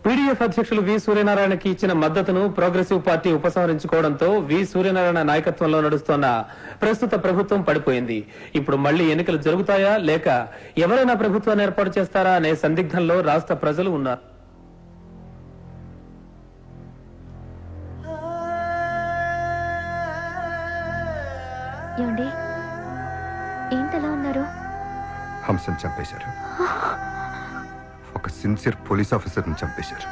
PDF అధ్యక్షులు వి సూర్యనారాయణకి ఇచ్చిన మద్దతును ప్రోగ్రెసివ్ పార్టీ ఉపసంహరించుకోవడంతో వి సూర్యనారాయణ నాయకత్వంలో నడుస్తున్న ప్రస్తుత ప్రభుత్వం పడిపోయింది. ఇప్పుడు మళ్లీ ఎన్నికలు జరుగుతాయా లేక ఎవరైనా ప్రభుత్వాన్ని ఏర్పాటు చేస్తారా అనే సందిగ్ధంలో రాష్ట్ర ప్రజలు ఉన్నారు. ఏంటలా ఉన్నారు? హంసను చంపేశారు. ఒక సిన్సియర్ పోలీస్ ఆఫీసర్ని చంపేశారు.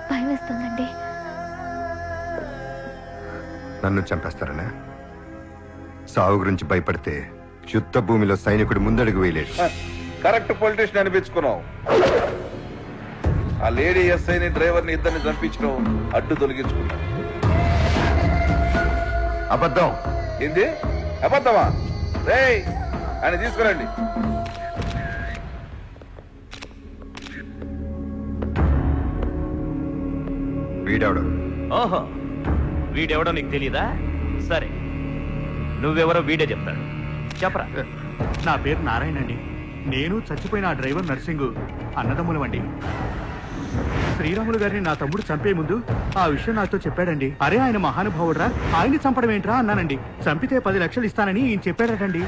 భయం వేస్తుందండి. నన్ను చంపేస్తారనే? సావు గురించి భయపడితే యుద్ధ భూమిలో సైనికుడు ముందడుగు వేయలేడు. Correct politician అనిపించుకున్నావు. ఆ లేడీ ఎస్ఐని డ్రైవర్ని ఇద్దరిని చంపించడం అడ్డు తొలగించుకున్నావు. అబద్ధం. ఏంది అబద్ధమా? రేయ్ ఆయన తీసుకురండి. వీడెవడు? ఓహో, వీడెవడో నీకు తెలీదా? సరే, నువ్వెవరో వీడే చెప్తాడు. చెప్పరా. నా పేరు నారాయణ అండి. నేను చచ్చిపోయిన ఆ డ్రైవర్ నర్సింగ్ అన్నదమ్ములమండి. శ్రీరాములు గారిని నా తమ్ముడు చంపే ముందు ఆ విషయం నాతో చెప్పాడండి. అరే ఆయన మహానుభావుడ్రా, ఆయన్ని చంపడం ఏంట్రా అన్నానండి. చంపితే 10 లక్షలు ఇస్తానని ఈయన చెప్పాడటండి.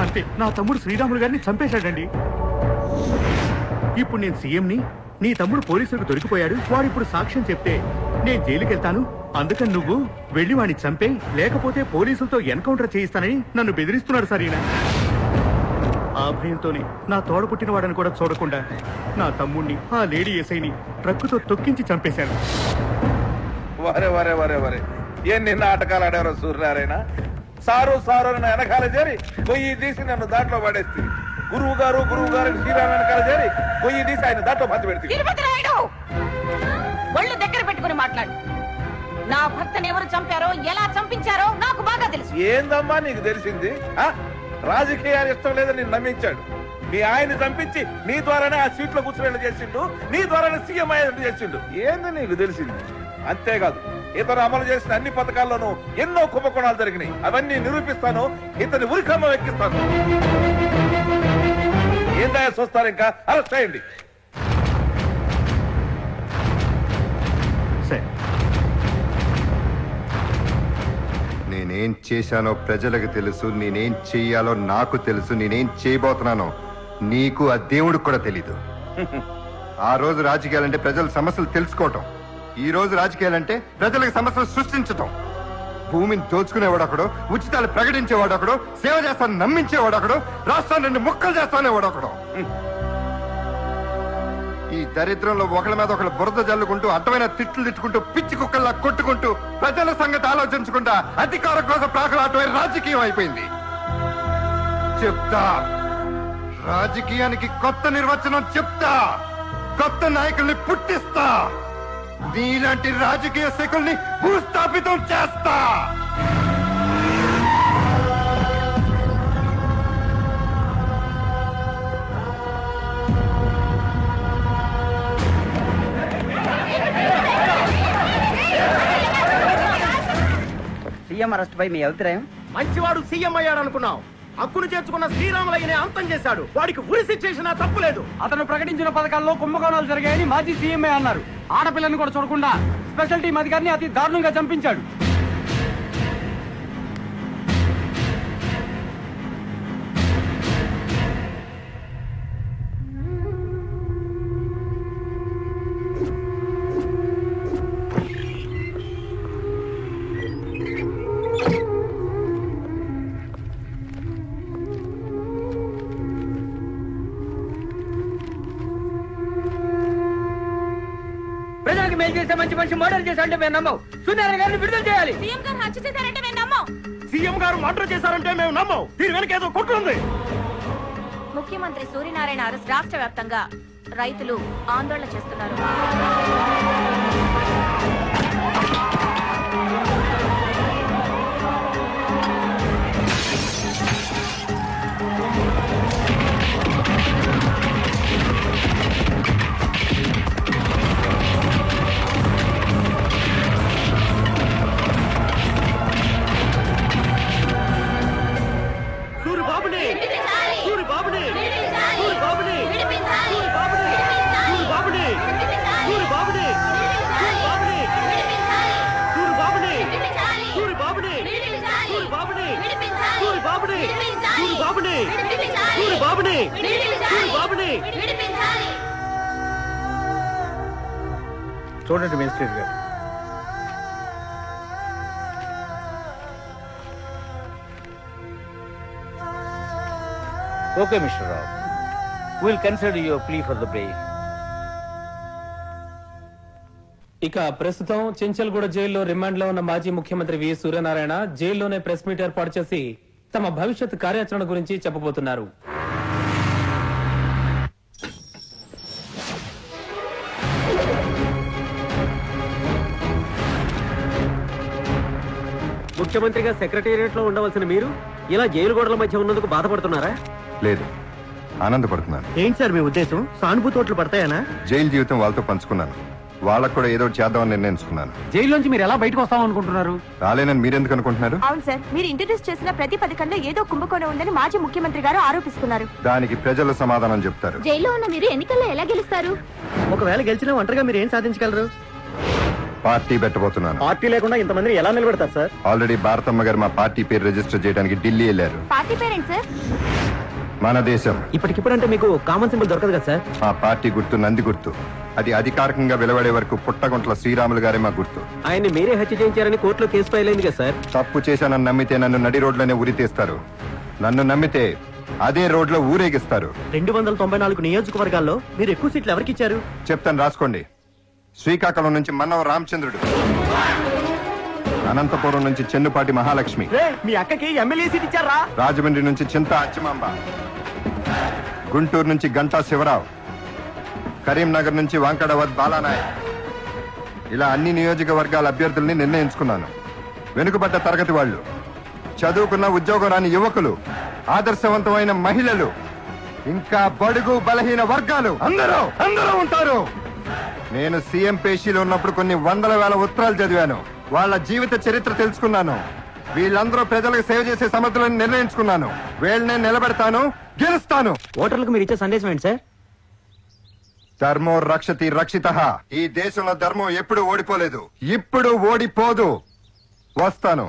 అంతే, నా తమ్ముడు శ్రీరాములు గారిని చంపేశాడండి. ఇప్పుడు నేను సీఎంని, నీ తమ్ముడు పోలీసులకు దొరికిపోయాడు, వాడు ఇప్పుడు సాక్ష్యం చెప్తే నేను జైలుకి వెళ్తాను. అందుకని నువ్వు వెళ్ళి వాడిని చంపే, లేకపోతే పోలీసులతో ఎన్కౌంటర్ చేయిస్తానని నన్ను బెదిరిస్తున్నాడు సార్ ఈయన. ఆ భయంతోనే నా తోడ పుట్టిన వాడని కూడా చూడకుండా నా తమ్ముడిని, ఆ లేడీ ఎస్ఐని ట్రక్కుతో తొక్కించి చంపేశాను. వరే వరే వరే వరే, ఎన్ని నాటకాలు ఆడారో సూర్యనారాయణ. సారు సారు అని వెనకాల చేరి గొయ్యి తీసి నన్ను దాంట్లో పడేస్తే, గురువు గారు శ్రీరామ వెనకాల చేరి గొయ్యి తీసి ఆయన దాంట్లో మధ్య పెడితే. ఒళ్ళు దగ్గర పెట్టుకుని మాట్లాడు. నా భర్తను ఎవరు చంపారో, ఎలా చంపించారో నాకు బాగా తెలుసు. ఏందమ్మా నీకు తెలిసింది? రాజకీయాలు ఇష్టం లేదని నేను నమ్మించాడు. మీ ఆయన్ని చంపించి నీ ద్వారానే ఆ సీట్లో కూర్చునేలా చేసిండు, నీ ద్వారానే సీఎం అయ్యేలా చేసిండు. ఏంది నీకు తెలిసింది? అంతేకాదు, ఇతను అమలు చేసిన అన్ని పథకాల్లోనూ ఎన్నో కుంభకోణాలు జరిగినాయి. అవన్నీ నిరూపిస్తాను, ఇతని ఉరికమ్మ ఎక్కిస్తాను. ఏందా చూస్తారు? ఇంకా అరెస్ట్ చేయండి. నేనేం చేశానో ప్రజలకు తెలుసు, నేనేం చెయ్యాలో నాకు తెలుసు, నేనేం చేయబోతున్నానో నీకు ఆ దేవుడికి కూడా తెలీదు. ఆ రోజు రాజకీయాలంటే ప్రజల సమస్యలు తెలుసుకోవటం, ఈ రోజు రాజకీయాలంటే ప్రజలకు సమస్యలు సృష్టించటం. భూమిని దోచుకునేవాడొకడు, ఉచితాలు ప్రకటించేవాడొకడు, సేవ చేస్తాను నమ్మించేవాడొకడు, రాష్ట్రాన్ని 2 ముక్కలు చేస్తానేవాడొకడు. ఈ దరిద్రంలో ఒకళ్ళ మీద ఒకళ్ళు బురద జల్లుకుంటూ, అడ్డమైన తిట్లు తిట్టుకుంటూ, పిచ్చి కుక్కల్లా కొట్టుకుంటూ, ప్రజల సంగతి ఆలోచించకుండా అధికారం కోసం ప్రాకులాటమే రాజకీయం అయిపోయింది. చెప్తా, రాజకీయానికి కొత్త నిర్వచనం చెప్తా, కొత్త నాయకుల్ని పుట్టిస్తా, నీలాంటి రాజకీయ శకుల్ని భూస్థాపితం చేస్తా. సీఎం అరెస్ట్ పై మీ అభిప్రాయం? మంచివాడు సీఎం అయ్యాడు అనుకున్నాం. హక్కును చేర్చుకున్న శ్రీరాములయ్యనే అంతం చేశాడు. వాడికి ఉరి శిక్ష చేసినా తప్పులేదు. అతను ప్రకటించిన పథకాల్లో కుంభకోణాలు జరిగాయని మాజీ సీఎంఏ అన్నారు. ఆడపిల్లని కూడా చూడకుండా స్పెషల్ టీం అధికారిని అతి దారుణంగా చంపించాడు. ప్రజలకు మేలు చేసే మంచి మనిషి మర్డర్ చేశారంటే మేము నమ్మం. సూర్యనారాయణ గారిని విడుదల చేయాలి. సీఎం గారు హత్య చేశారంటే మేము నమ్మం. సీఎం గారు మర్డర్ చేశారంటే మేము నమ్మం. దీని వెనక ఏదో కుట్రుంది. ముఖ్యమంత్రి సూర్యనారాయణ అరెస్ట్ రాష్ట్ర వ్యాప్తంగా రైతులు ఆందోళన చేస్తున్నారు. సూరిబాబుని సూరిబాబుని చూడండి మేజిస్ట్రేట్ గారు, okay mister Rao, will consider your plea for the bail. ఇక ప్రస్తుతం చెంచల్గూడ జైల్లో రిమాండ్ లో ఉన్న మాజీ ముఖ్యమంత్రి వి సూర్యనారాయణ జైల్లోనే ప్రెస్ మీట్ ఏర్పాటు చేసి తమ భవిష్యత్ కార్యాచరణ గురించి చెప్పబోతున్నారు. ముఖ్యమంత్రిగా సెక్రటేరియట్ లో ఉండవలసిన మీరు ఇలా జైలు గోడల మధ్య ఉన్నందుకు బాధపడుతున్నారా? లేదు, ఆనందపడుతున్నాను. ఏంటి సార్ మీ ఉద్దేశం? సానుభూతోట్లు పడతాయనా? జైలు జీవితం వాళ్ళతో పంచుకున్నాను, వాళ్ళకు కూడా ఏదో ఒకటి చేద్దామని నిర్ణయించుకున్నాను. జైల్లోంచి మీరు ఎలా బయటకు వస్తాం అనుకుంటున్నారు? రాలేనని మీరెందుకు అనుకుంటున్నారు? అవును సార్, మీరు ఇంట్రడ్యూస్ చేసిన ప్రతి పథకంలో ఏదో కుంభకోణం ఉందని మాజీ ముఖ్యమంత్రి గారు ఆరోపిస్తున్నారు. దానికి ప్రజలు సమాధానం చెప్తారు. జైల్లో ఉన్న మీరు ఎన్నికల్లో ఎలా గెలుస్తారు? ఒకవేళ గెలిచినా ఒంటరిగా మీరు ఏం సాధించగలరు? పార్టీ పెట్టబోతున్నాను. పార్టీ లేకుండా ఇంతమంది ఎలా నిలబెడతారు సార్? ఆల్రెడీ భారతమ్మ గారు మా పార్టీ పేరు రిజిస్టర్ చేయడానికి ఢిల్లీ వెళ్ళారు. Party parent sir? మన దేశం. ఇప్పటికిప్పుడంటే మీకు కామన్ సింబల్ దొరకదు కదా సార్? మా పార్టీ గుర్తు నంది గుర్తు. అది అధికారికంగా వెలువడే వరకు పుట్టగుంట్ల శ్రీరాములు గారే మా గుర్తు. ఆయన్ని మీరే హత్య చేయించారని కోర్టులో కేసు ఫైల్ అయింది కదా సార్? తప్పు చేశానని నమ్మితే నన్ను నడి రోడ్లోనే ఉరి తీస్తారు. నన్ను నమ్మితే అదే రోడ్లో ఊరేగిస్తారు. 294 నియోజకవర్గాల్లో మీరు ఎక్కువ సీట్లు ఎవరికి ఇచ్చారు? చెప్తాను, రాసుకోండి. శ్రీకాకుళం నుంచి మన్నవ రామచంద్రుడు, అనంతపురం నుంచి చెన్నుపాటి మహాలక్ష్మి, మీ అక్కకి ఎమ్మెల్యే సీట్ ఇచ్చారా? రాజమండ్రి నుంచి చింత అచ్చమాంబ, గుంటూరు నుంచి గంటా శివరావు, కరీంనగర్ నుంచి వాంకడవద్ బాలానాయక్. ఇలా అన్ని నియోజకవర్గాల అభ్యర్థుల్ని నిర్ణయించుకున్నాను. వెనుకబడ్డ తరగతి వాళ్ళు, చదువుకున్న ఉద్యోగం రాని యువకులు, ఆదర్శవంతమైన మహిళలు, ఇంకా బడుగు బలహీన వర్గాలు అందరూ ఉంటారు. నేను సీఎం పేషీలో ఉన్నప్పుడు కొన్ని వందల వేల ఉత్తరాలు చదివాను. వాళ్ళ జీవిత చరిత్ర తెలుసుకున్నాను. వీళ్ళందరూ ప్రజలకు సేవ చేసే సమర్థులను నిర్ణయించుకున్నాను. వీళ్ళనే నిలబెడతాను, గెలుస్తాను. ఓటర్లకు మీరు ఇచ్చే సందేశం ఏంటి సార్? ధర్మో రక్షతి రక్షితః. ఈ దేశంలో ధర్మం ఎప్పుడు ఓడిపోలేదు, ఇప్పుడు ఓడిపోదు. వస్తాను.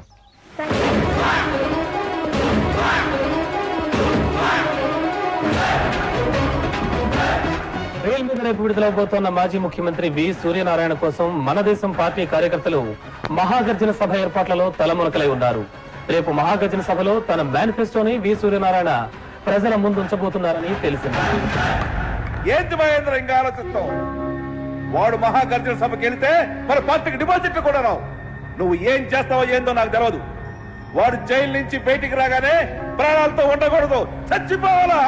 రైలు మీద రేపు విడుదలవబోతోన్న మాజీ ముఖ్యమంత్రి వి సూర్యనారాయణ కోసం మన దేశం పార్టీ కార్యకర్తలు మహాగర్జన సభ ఏర్పాట్లలో తలమునకలై ఉన్నారు. రేపు మహాగర్జన సభలో తన మేనిఫెస్టోని వి సూర్యనారాయణ ప్రజల ముందు ఉంచబోతున్నారని తెలిసింది. ఏంటి మహేంద్ర ఇంకా ఆలోచిస్తావు? వాడు మహాగర్జన సభకి వెళితే మన పార్టీకి డిపాజిట్లు కూడా రావు. నువ్వు ఏం చేస్తావో ఏందో నాకు తెలియదు. వాడు జైలు నుంచి బయటికి రాగానే ప్రాణాలతో ఉండకూడదు, చచ్చిపోవాలా?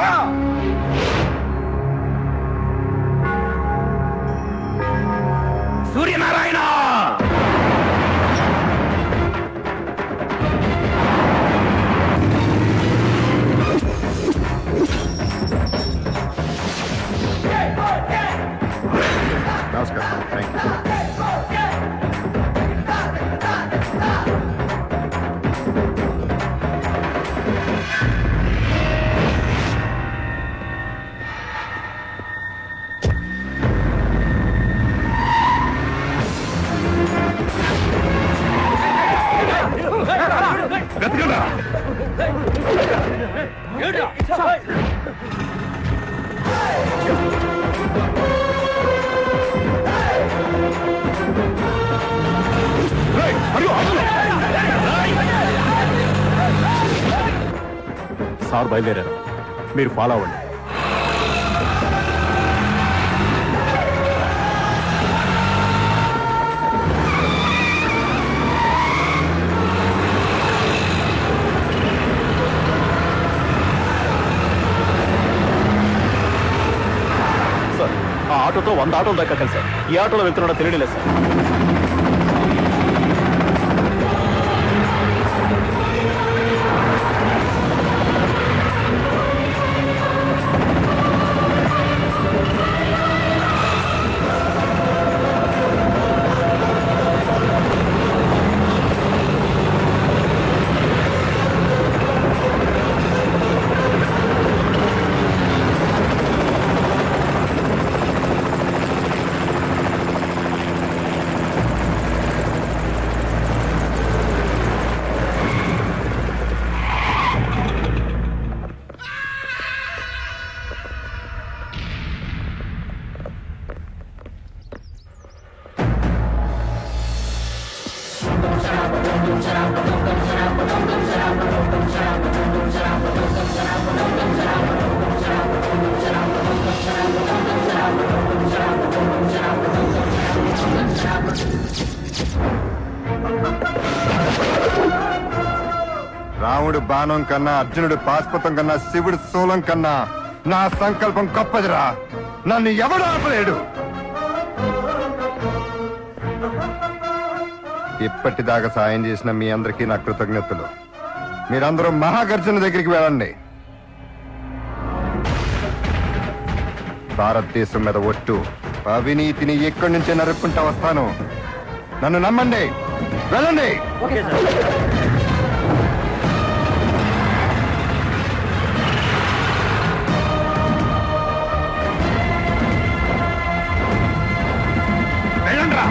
సూర్యనారాయణ నమస్కారం. Thank you. సార్ బయలుదేరారు, మీరు ఫాలో అవ్వండి. సార్, ఆ ఆటోతో 100 ఆటోలు దాకా కలిసి సార్. ఈ ఆటోలో వెళ్తున్నాడో తెలియలేదు సార్. రాముడు బాణం కన్నా అర్జునుడు పాస్పతం కన్నా శివుడు శూలం కన్నా నా సంకల్పం గొప్పదిరా. నన్ను ఎవడు ఆపలేడు. ఇప్పటిదాకా సాయం చేసిన మీ అందరికీ నా కృతజ్ఞతలు. మీరందరూ మహాగర్జున దగ్గరికి వెళ్ళండి. భారతదేశం మీద ఒట్టు, అవినీతిని ఎక్కడి నుంచే నరుక్కుంటా వస్తాను. నన్ను నమ్మండి. వెళ్ళండి. వెళ్ళండ్రా.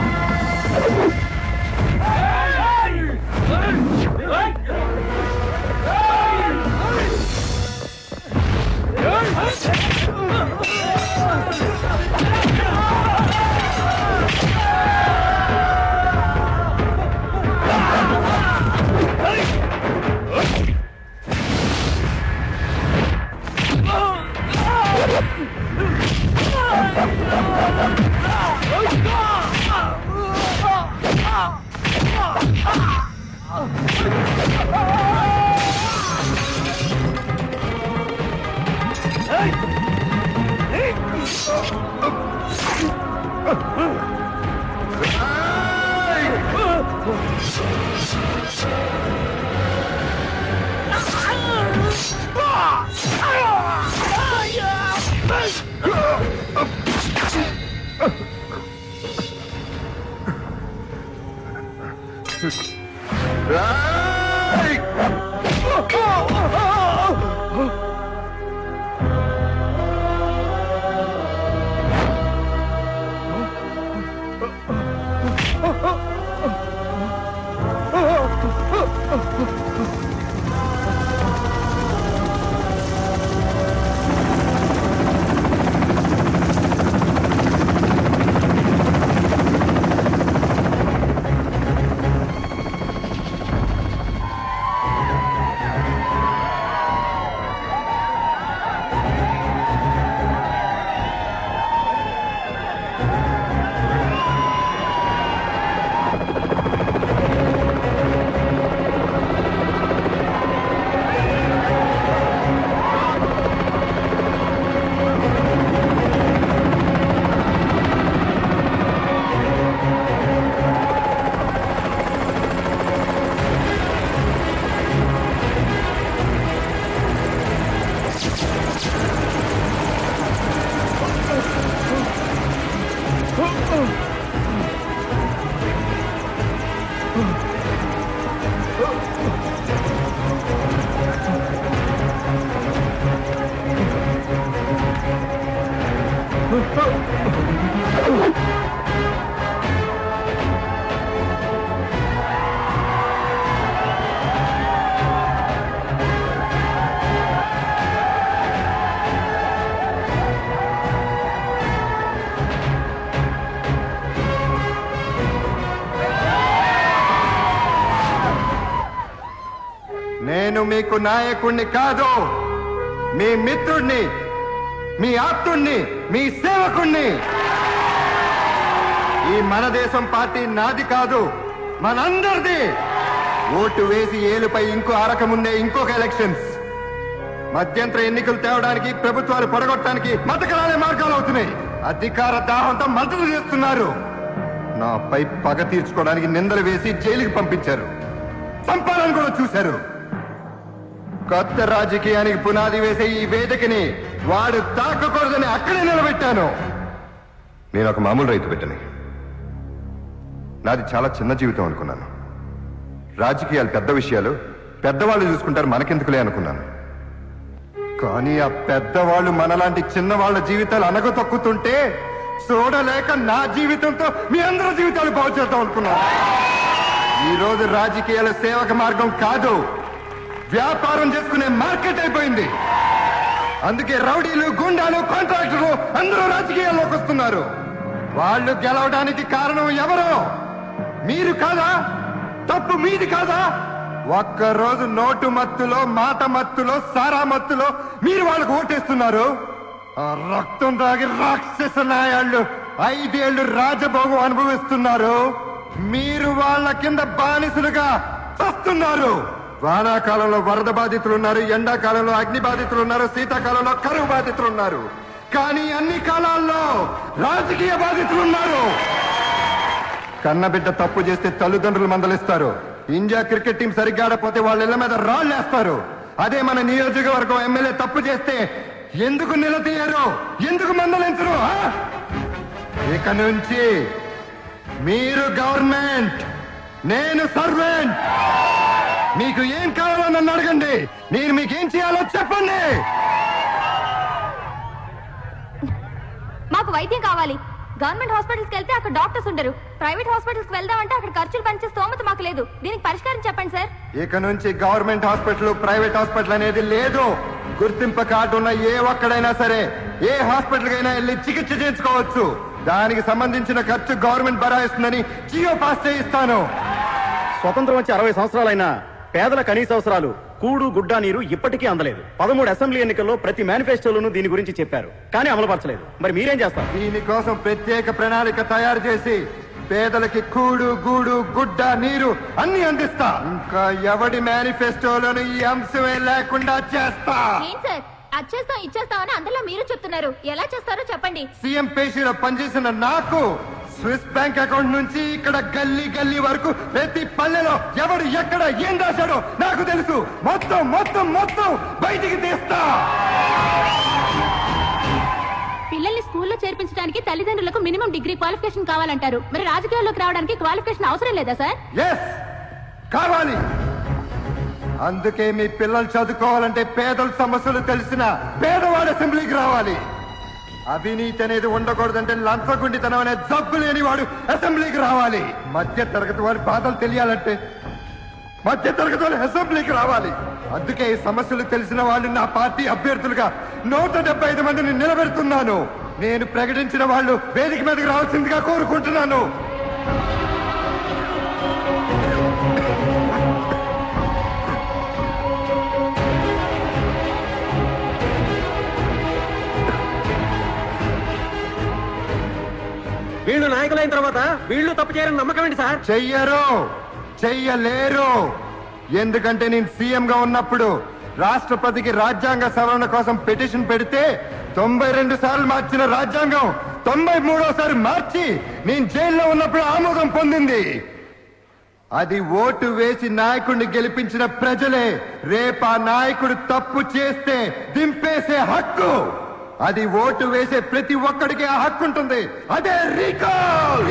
నేను మీకు నాయకుణ్ణి కాదు, మీ మిత్రుణ్ణి, మీ ఆప్తుణ్ణి, మీ సేవకుణ్ణి. ఈ మన దేశం పార్టీ నాది కాదు, మనందరిది. ఓటు వేసి ఏలుపై ఇంకో అరకముందే ఇంకొక ఎలక్షన్స్, మధ్యంతర ఎన్నికలు తేవడానికి, ప్రభుత్వాలు పడగొట్టడానికి మతకరాలే మార్గాలు అవుతున్నాయి. అధికార దాహంతో మంత్రులు చేస్తున్నారు. నాపై పగ తీర్చుకోవడానికి నిందలు వేసి జైలుకి పంపించారు. సంపాదన కూడా చూశారు. కొత్త రాజకీయానికి పునాది వేసే ఈ వేదికని వాడు తాకకూడదని అక్కడే నిలబెట్టాను. నేను ఒక మామూలు రైతు బిడ్డని. నాది చాలా చిన్న జీవితం అనుకున్నాను. రాజకీయాలు పెద్ద విషయాలు, పెద్దవాళ్ళు చూసుకుంటారు, మనకెందుకులే అనుకున్నాను. కానీ ఆ పెద్దవాళ్ళు మనలాంటి చిన్నవాళ్ల జీవితాలు అనగ తొక్కుతుంటే చూడలేక నా జీవితంతో మీ అందరి జీవితాలు బాగు చేద్దాం అనుకున్నాను. ఈ రోజు రాజకీయాల సేవక మార్గం కాదు, వ్యాపారం చేసుకునే మార్కెట్ అయిపోయింది. అందుకే రౌడీలు, గుండాలు, కాంట్రాక్టర్లు అందరూ రాజకీయాల్లోకి వస్తున్నారు. వాళ్ళు గెలవడానికి కారణం ఎవరో? మీరు కాదా? తప్పు మీది కాదా? ఒక్కరోజు నోటు మత్తులో, మాట మత్తులో, సారా మత్తులో మీరు వాళ్ళకు ఓటేస్తున్నారు. ఆ రక్తం తాగి రాక్షస నాయాళ్ళు 5 ఏళ్లు రాజభోగం అనుభవిస్తున్నారు. మీరు వాళ్ళ కింద బానిసలుగా వస్తున్నారు. వానాకాలంలో వరద బాధితులున్నారు, ఎండాకాలంలో అగ్ని బాధితులున్నారు, శీతాకాలంలో కరువు బాధితులున్నారు. కానీ అన్ని కాలాల్లో రాజకీయ బాధితులున్నారు. కన్నబిడ్డ తప్పు చేస్తే తల్లిదండ్రులు మందలిస్తారు. ఇండియా క్రికెట్ టీం సరిగ్గా ఆడపోతే వాళ్ళ ఇళ్ల మీద రాళ్లేస్తారు. అదే మన నియోజకవర్గం ఎమ్మెల్యే తప్పు చేస్తే ఎందుకు నిలదీయరు, ఎందుకు మందలించరు? ఇక నుంచి మీరు గవర్నమెంట్, నేను సర్వెంట్. మీకు ఏం కావాలో నన్ను అడగండి, నేను మీకేం చేయాలో చెప్పండి. మాకు వైద్యం కావాలి. గవర్నమెంట్ హాస్పిటల్స్కి వెళ్తే అక్కడ డాక్టర్స్ ఉండరు. ప్రైవేట్ హాస్పిటల్స్కి వెళ్దామంటే అక్కడ ఖర్చులు పెంచే స్తోమత మాకు లేదు. దీనికి పరిష్కారం చెప్పండి సార్. ఇక నుంచి గవర్నమెంట్ హాస్పిటల్, ప్రైవేట్ హాస్పిటల్ అనేది లేదు. గుర్తింపు కార్డు ఉన్న ఏ ఒక్కడైనా సరే ఏ హాస్పిటల్ కైనా వెళ్ళి చికిత్స చేయించుకోవచ్చు. దానికి సంబంధించిన ఖర్చు గవర్నమెంట్ భరాయిస్తుందని జియో పాస్ చేయిస్తాను. స్వతంత్రం వచ్చి 60 సంవత్సరాలైనా పేదల కనీస అవసరాలు కూడు గుడ్డ నీరు ఇప్పటికీ అందలేదు. 13 అసెంబ్లీ ఎన్నికల్లో ప్రతి మేనిఫెస్టోలోనూ దీని గురించి చెప్పారు, కానీ అమలుపరచలేదు. మరి మీరేం చేస్తారు? దీనికోసం ప్రత్యేక ప్రణాళిక తయారు చేసి పేదలకి కూడు గూడు గుడ్డ నీరు అన్ని అందిస్తా. ఇంకా ఎవడి మేనిఫెస్టోలోనూ ఈ అంశమే లేకుండా చేస్తా. ఏం సార్ అచ్చేస్తాం ఇచ్చేస్తామని అందరిలో మీరు చెప్తున్నారు, ఎలా చేస్తారో చెప్పండి. సీఎం పేషీలో పనిచేసిన నాకు స్విస్ బ్యాంక్ అకౌంట్ నుంచి ఇక్కడ గల్లీ గల్లీ వరకు ప్రతి పల్లెలో ఎవడు ఎక్కడ ఏం రాశాడో నాకు తెలుసు. మొత్తం మొత్తం మొత్తం బయటికి తీస్తా. పిల్లల్ని స్కూల్లో చేర్పించడానికి తల్లిదండ్రులకు మినిమం డిగ్రీ క్వాలిఫికేషన్ కావాలంటారు. మరి రాజకీయాల్లోకి రావడానికి క్వాలిఫికేషన్ అవసరం లేదా సార్? ఎస్, కావాలి. అందుకే మీ పిల్లలు చదువుకోవాలంటే పేదల సమస్యలు తెలిసిన పేదవాడు అసెంబ్లీకి రావాలి. అవినీతి అనేది ఉండకూడదంటే లంచగుండితనం అనే జబ్బు లేని వాడు అసెంబ్లీకి రావాలి. మధ్య తరగతి వారి బాధలు తెలియాలంటే మధ్య తరగతి వారు అసెంబ్లీకి రావాలి. అందుకే ఈ సమస్యలు తెలిసిన వాళ్ళు నా పార్టీ అభ్యర్థులుగా 175 మందిని నిలబెడుతున్నాను. నేను ప్రకటించిన వాళ్ళు వేదిక మీదకి రావాల్సిందిగా కోరుకుంటున్నాను. వీళ్ళు నాయకులైన తర్వాత వీళ్ళు తప్పు చేయరని నమ్మకం ఏంటి సార్? చెయ్యరు, చెయ్యలేరు. ఎందుకంటే నేను సీఎం గా ఉన్నప్పుడు రాష్ట్రపతికి రాజ్యాంగ సవరణ కోసం పిటిషన్ పెడితే 92 సార్లు మార్చిన రాజ్యాంగం 93వ మార్చి నేను జైల్లో ఉన్నప్పుడు ఆమోదం పొందింది. అది ఓటు వేసి నాయకుడిని గెలిపించిన ప్రజలే. రేపా నాయకుడు తప్పు చేస్తే దింపేసే హక్కు, అది ఓటు వేసే ప్రతి ఒక్కడికి ఆ హక్కు ఉంటుంది. అదే రీకాల్.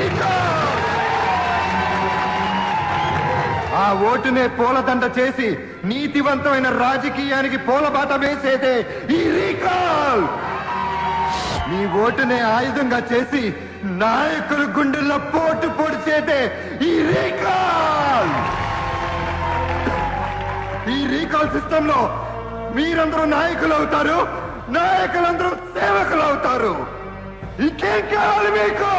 ఆ ఓటునే పూలదండ చేసి నీతివంతమైన రాజకీయానికి పూలబాట వేసేదే ఈ రీకాల్. మీ ఓటునే ఆయుధంగా చేసి నాయకుల గుండెల్లో పోటు పొడిచేదే ఈ రీకాల్. ఈ రీకాల్ సిస్టమ్ లో మీరందరూ నాయకులు అవుతారు, నాయకులందరూ సేవకులు అవుతారు. ఇంకేం కావాలి మీకు?